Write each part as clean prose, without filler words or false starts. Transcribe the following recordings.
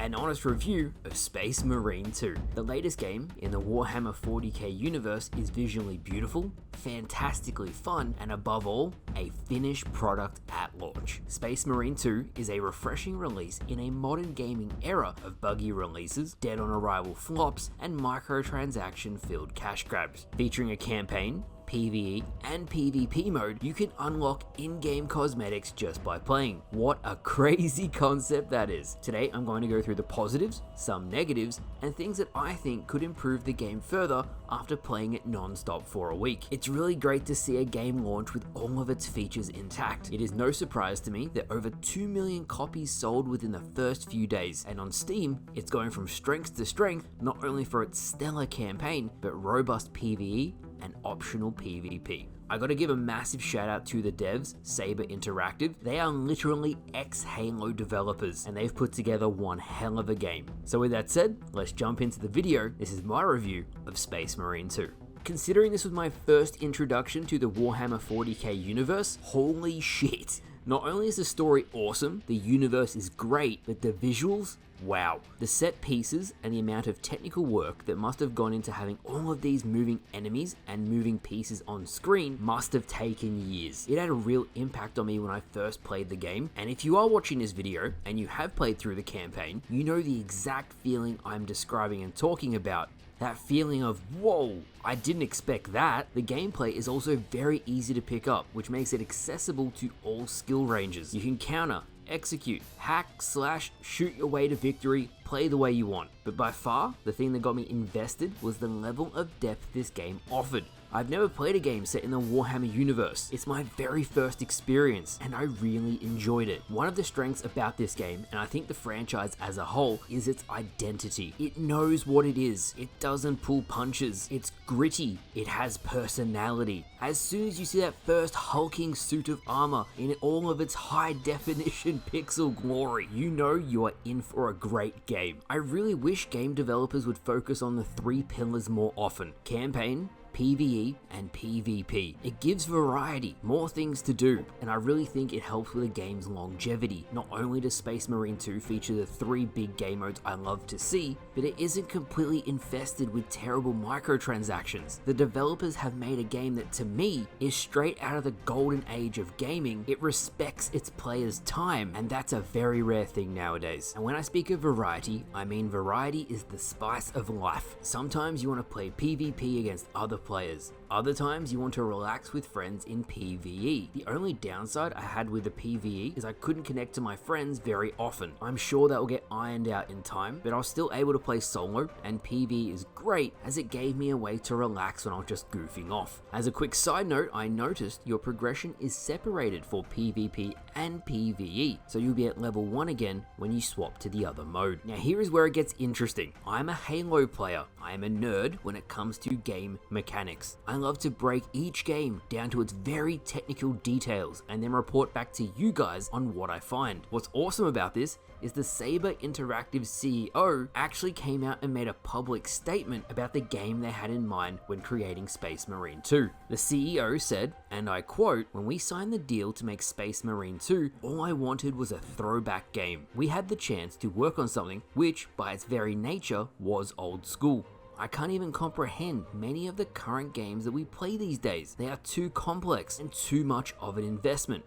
an honest review of Space Marine 2. The latest game in the Warhammer 40k universe is visually beautiful, fantastically fun, and above all, a finished product at launch. Space Marine 2 is a refreshing release in a modern gaming era of buggy releases, dead on arrival flops, and microtransaction-filled cash grabs. Featuring a campaign, PvE, and PvP mode, you can unlock in-game cosmetics just by playing. What a crazy concept that is. Today, I'm going to go through the positives, some negatives, and things that I think could improve the game further after playing it non-stop for a week. It's really great to see a game launch with all of its features intact. It is no surprise to me that over 2 million copies sold within the first few days, and on Steam, it's going from strength to strength, not only for its stellar campaign, but robust PvE and optional PvP. I gotta give a massive shout out to the devs, Saber Interactive. They are literally ex-Halo developers, and they've put together one hell of a game. So with that said, let's jump into the video. This is my review of Space Marine 2. Considering this was my first introduction to the Warhammer 40k universe, holy shit. Not only is the story awesome, the universe is great, but the visuals, wow. The set pieces and the amount of technical work that must have gone into having all of these moving enemies and moving pieces on screen must have taken years. It had a real impact on me when I first played the game, and if you are watching this video and you have played through the campaign, you know the exact feeling I'm describing and talking about. That feeling of, whoa, I didn't expect that. The gameplay is also very easy to pick up, which makes it accessible to all skill ranges. You can counter, execute, hack, slash, shoot your way to victory, play the way you want. But by far, the thing that got me invested was the level of depth this game offered. I've never played a game set in the Warhammer universe. It's my very first experience, and I really enjoyed it. One of the strengths about this game, and I think the franchise as a whole, is its identity. It knows what it is. It doesn't pull punches. It's gritty. It has personality. As soon as you see that first hulking suit of armor in all of its high definition pixel glory, you know you are in for a great game. I really wish game developers would focus on the 3 pillars more often: campaign, PvE, and PvP. It gives variety, more things to do, and I really think it helps with a game's longevity. Not only does Space Marine 2 feature the 3 big game modes I love to see, but it isn't completely infested with terrible microtransactions. The developers have made a game that to me is straight out of the golden age of gaming. It respects its players' time, and that's a very rare thing nowadays. And when I speak of variety, I mean variety is the spice of life. Sometimes you want to play PvP against other players. Other times you want to relax with friends in PvE. The only downside I had with the PvE is I couldn't connect to my friends very often. I'm sure that will get ironed out in time, but I was still able to play solo, and PvE is great as it gave me a way to relax when I was just goofing off. As a quick side note, I noticed your progression is separated for PvP and PvE, so you'll be at level 1 again when you swap to the other mode. Now here is where it gets interesting. I'm a Halo player. I am a nerd when it comes to game mechanics. I love to break each game down to its very technical details and then report back to you guys on what I find. What's awesome about this is the Saber Interactive CEO actually came out and made a public statement about the game they had in mind when creating Space Marine 2. The CEO said, and I quote, "When we signed the deal to make Space Marine 2, all I wanted was a throwback game. We had the chance to work on something which, by its very nature, was old school. I can't even comprehend many of the current games that we play these days. They are too complex and too much of an investment."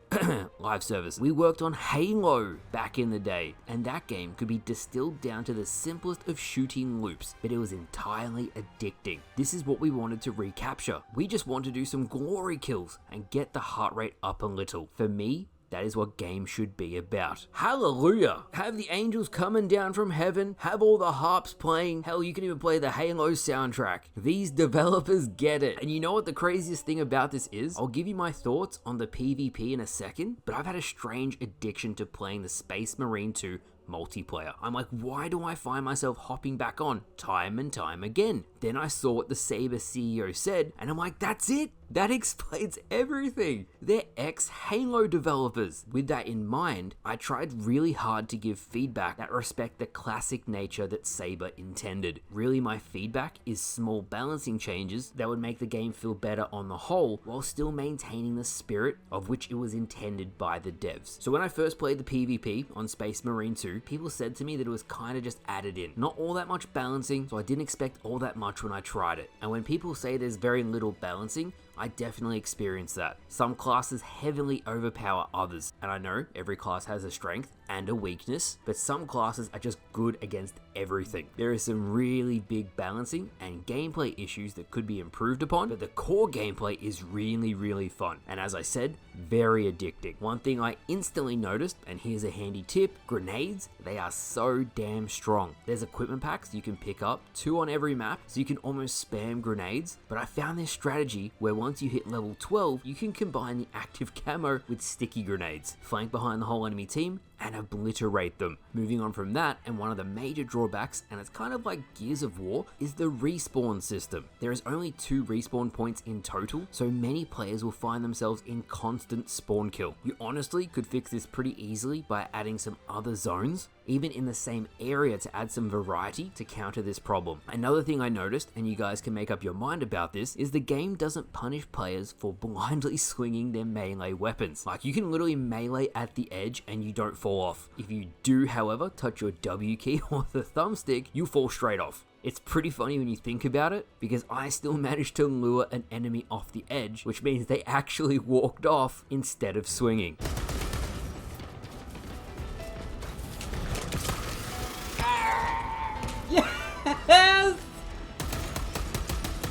Live service. We worked on Halo back in the day, and that game could be distilled down to the simplest of shooting loops, but it was entirely addicting. This is what we wanted to recapture. We just want to do some glory kills and get the heart rate up a little. For me, that is what games should be about. Hallelujah! Have the angels coming down from heaven, have all the harps playing, hell, you can even play the Halo soundtrack. These developers get it. And you know what the craziest thing about this is? I'll give you my thoughts on the PvP in a second, but I've had a strange addiction to playing the Space Marine 2 multiplayer. I'm like, why do I find myself hopping back on time and time again? Then I saw what the Saber CEO said, and I'm like, that's it. That explains everything. They're ex-Halo developers. With that in mind, I tried really hard to give feedback that respect the classic nature that Saber intended. Really, my feedback is small balancing changes that would make the game feel better on the whole, while still maintaining the spirit of which it was intended by the devs. So when I first played the PvP on Space Marine 2, people said to me that it was kind of just added in. Not all that much balancing, so I didn't expect all that much when I tried it. And when people say there's very little balancing, I definitely experienced that. Some classes heavily overpower others, and I know every class has a strength and a weakness, but some classes are just good against everything. There is some really big balancing and gameplay issues that could be improved upon, but the core gameplay is really fun, and as I said, very addicting. One thing I instantly noticed, and here's a handy tip, grenades, they are so damn strong. There's equipment packs you can pick up, 2 on every map, so you can almost spam grenades, but I found this strategy where once you hit level 12, you can combine the active camo with sticky grenades, flank behind the whole enemy team, and obliterate them. Moving on from that, and one of the major drawbacks, and it's kind of like Gears of War, is the respawn system. There is only 2 respawn points in total, so many players will find themselves in constant spawn kill. You honestly could fix this pretty easily by adding some other zones, even in the same area, to add some variety to counter this problem. Another thing I noticed, and you guys can make up your mind about this, is the game doesn't punish players for blindly swinging their melee weapons. Like, you can literally melee at the edge and you don't fall off. If you do, however, touch your W key or the thumbstick, you fall straight off. It's pretty funny when you think about it, because I still managed to lure an enemy off the edge, which means they actually walked off instead of swinging. Yes!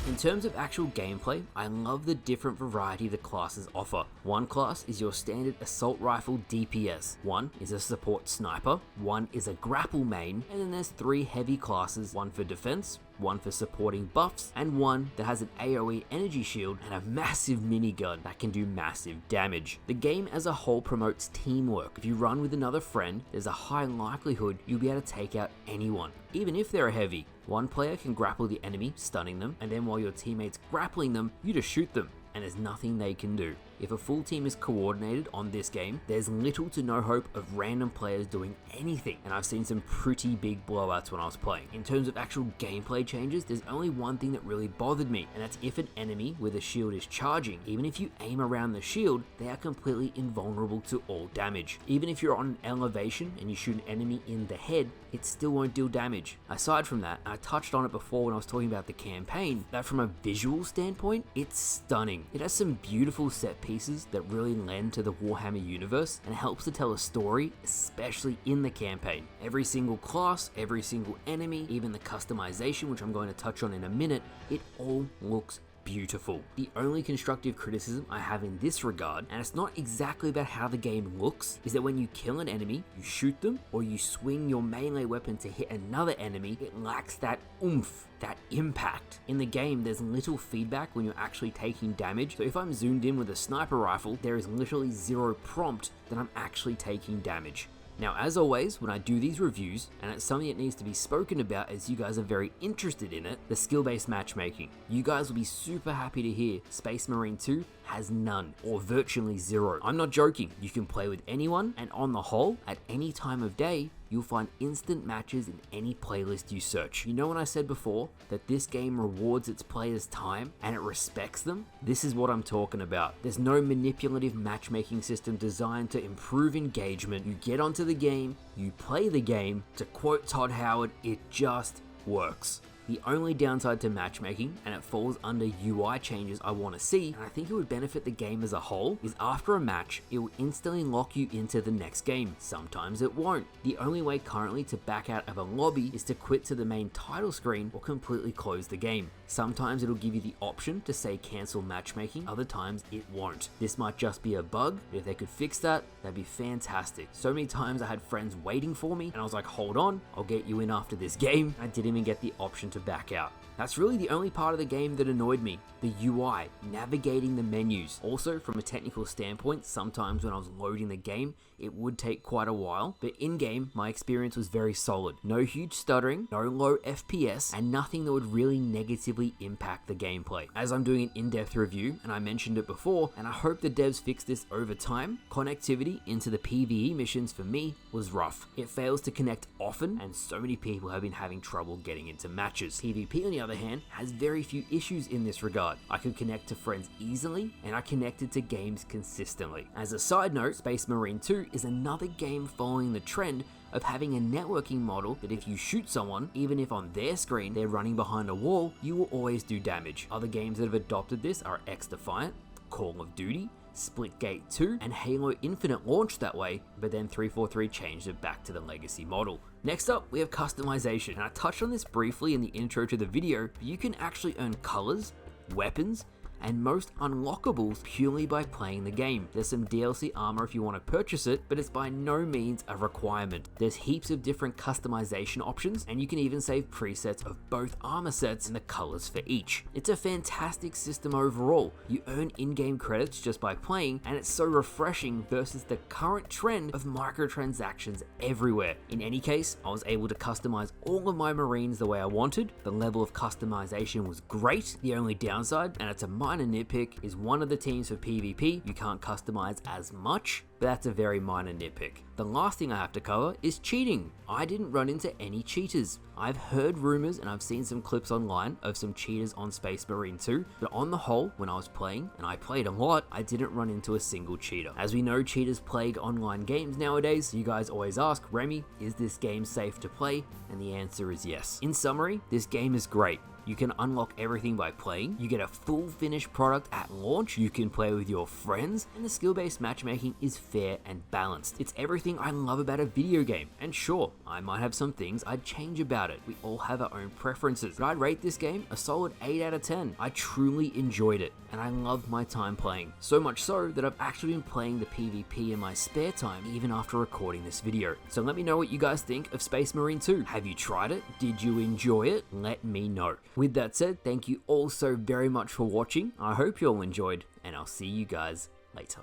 In terms of actual gameplay, I love the different variety the classes offer. One class is your standard assault rifle DPS, one is a support sniper, one is a grapple main, and then there's 3 heavy classes, one for defense, one for supporting buffs, and one that has an AoE energy shield and a massive minigun that can do massive damage. The game as a whole promotes teamwork. If you run with another friend, there's a high likelihood you'll be able to take out anyone, even if they're heavy. One player can grapple the enemy, stunning them, and then while your teammate's grappling them, you just shoot them, and there's nothing they can do. If a full team is coordinated on this game, there's little to no hope of random players doing anything, and I've seen some pretty big blowouts when I was playing. In terms of actual gameplay changes, there's only one thing that really bothered me, and that's if an enemy with a shield is charging, even if you aim around the shield, they are completely invulnerable to all damage. Even if you're on an elevation and you shoot an enemy in the head, it still won't deal damage. Aside from that, I touched on it before when I was talking about the campaign, that from a visual standpoint, it's stunning. It has some beautiful set pieces that really lend to the Warhammer universe and helps to tell a story, especially in the campaign. Every single class, every single enemy, even the customization, which I'm going to touch on in a minute, it all looks beautiful. The only constructive criticism I have in this regard, and it's not exactly about how the game looks, is that when you kill an enemy, you shoot them, or you swing your melee weapon to hit another enemy, it lacks that oomph, that impact. In the game, there's little feedback when you're actually taking damage, so if I'm zoomed in with a sniper rifle, there is literally 0 prompt that I'm actually taking damage. Now, as always, when I do these reviews, and it's something that needs to be spoken about as you guys are very interested in it, the skill-based matchmaking. You guys will be super happy to hear Space Marine 2 has none, or virtually 0. I'm not joking, you can play with anyone, and on the whole, at any time of day, you'll find instant matches in any playlist you search. You know when I said before that this game rewards its players' time and it respects them? This is what I'm talking about. There's no manipulative matchmaking system designed to improve engagement. You get onto the game, you play the game. To quote Todd Howard, it just works. The only downside to matchmaking, and it falls under UI changes I want to see, and I think it would benefit the game as a whole, is after a match, it will instantly lock you into the next game. Sometimes it won't. The only way currently to back out of a lobby is to quit to the main title screen or completely close the game. Sometimes it'll give you the option to say cancel matchmaking, other times it won't. This might just be a bug, but if they could fix that, that'd be fantastic. So many times I had friends waiting for me, and I was like, hold on, I'll get you in after this game. I didn't even get the option to to back out. That's really the only part of the game that annoyed me, the UI, navigating the menus. Also, from a technical standpoint, sometimes when I was loading the game, it would take quite a while, but in-game, my experience was very solid. No huge stuttering, no low FPS, and nothing that would really negatively impact the gameplay. As I'm doing an in-depth review, and I mentioned it before, and I hope the devs fix this over time, connectivity into the PvE missions for me was rough. It fails to connect often, and so many people have been having trouble getting into matches. PvP, on the other hand, has very few issues in this regard. I could connect to friends easily, and I connected to games consistently. As a side note, Space Marine 2 is another game following the trend of having a networking model that if you shoot someone, even if on their screen they're running behind a wall, you will always do damage. Other games that have adopted this are X-Defiant, Call of Duty, Splitgate 2, and Halo Infinite launched that way, but then 343 changed it back to the legacy model. Next up, we have customization, and I touched on this briefly in the intro to the video, but you can actually earn colors, weapons, and most unlockables purely by playing the game. There's some DLC armor if you want to purchase it, but it's by no means a requirement. There's heaps of different customization options, and you can even save presets of both armor sets and the colors for each. It's a fantastic system overall. You earn in-game credits just by playing, and it's so refreshing versus the current trend of microtransactions everywhere. In any case, I was able to customize all of my Marines the way I wanted. The level of customization was great. The only downside, and it's a minor nitpick, is one of the teams for PvP you can't customize as much, but that's a very minor nitpick. The last thing I have to cover is cheating. I didn't run into any cheaters. I've heard rumors and I've seen some clips online of some cheaters on Space Marine 2, but on the whole, when I was playing, and I played a lot, I didn't run into a single cheater. As we know, cheaters plague online games nowadays, so you guys always ask, Remy, is this game safe to play? And the answer is yes. In summary, this game is great. You can unlock everything by playing, you get a full finished product at launch, you can play with your friends, and the skill-based matchmaking is fair and balanced. It's everything I love about a video game, and sure, I might have some things I'd change about it. We all have our own preferences, but I'd rate this game a solid 8 out of 10. I truly enjoyed it, and I loved my time playing. So much so that I've actually been playing the PvP in my spare time, even after recording this video. So let me know what you guys think of Space Marine 2. Have you tried it? Did you enjoy it? Let me know. With that said, thank you all so very much for watching. I hope you all enjoyed, and I'll see you guys later.